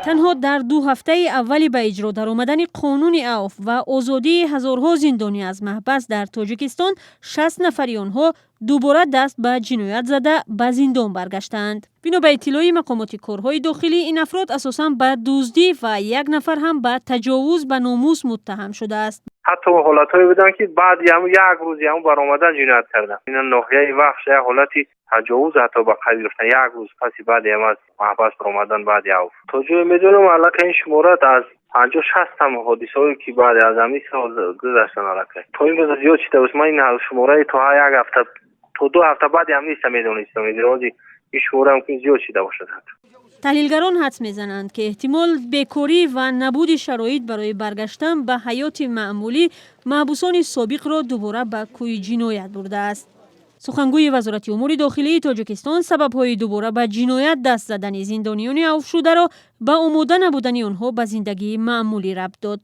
تنها در 2 هفته اولی به اجرا در آمدن قانون عفو و آزادی هزارها زندانی از محبس در تاجیکستان 60 نفری آنها دوباره دست به جنایت زده به زندان برگشتند. بنا به اطلاع مقامات کارهای داخلی این افراد اساساً به دزدی و 1 نفر هم به تجاوز به ناموس متهم شده است. حتی حالتایی بودن که بعد هم 1 روز هم برآمدن جنایت کردن. این ناحیه وحش حالتی تجاوز حتی به قید گرفتن 1 روز پس بعد هم از محبس برآمدن بعد عفو. تا جای میدونم الان این شمارت از 50 60 هم حادثه‌ای که بعد از همین سال گذشتن الان تا این روز زیاد شده است. من این شماره تا 1 هفته تا 2 هفته بعد هم نیست میدونستم. این شماره هم که زیاد شده باشد. تحلیلگران حدس میزنند که احتمال بیکاری و نبود شرایط برای برگشتن به حیات معمولی محبوسان سابق را دوباره به کوی جنایت برده است. سخنگوی وزارت امور داخلی تاجیکستان سبب‌های دوباره به جنایت دست زدن زندانیان عفو شده را به آماده نبودن آنها به زندگی معمولی ربط داد.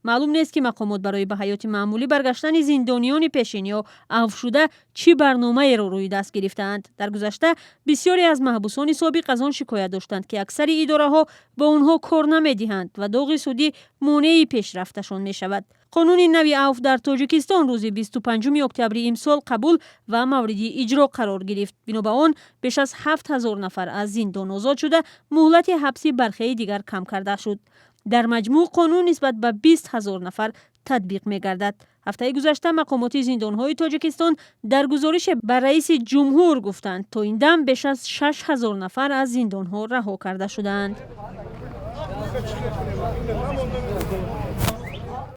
معلوم نیست که مقامات برای به حیات معمولی برگشتن زندانیان پیشین یا عفو شده چی برنامه را روی دست گرفتند. در گذشته بسیاری از محبوسان سابق از آن شکایت داشتند که اکثر اداره ها به آنها کار نمی‌دهند و داغ سودی مانع پیشرفتشان می‌شود. قانون نوی عفو در تاجیکستان روز 25 اکتبر امسال قبول و مورد اجرا قرار گرفت. بنا به آن بیش از 7000 نفر از زندان آزاد شده، مهلت حبسی برخی دیگر کم کرده شد. در مجموع قانون نسبت به 20000 نفر تطبیق می گردد. هفته گذشته مقامات زندانهای تاجیکستان در گزارش بر رئیس جمهور گفتند تا این دم بیش از 6000 نفر از زندانها رها کرده شدند.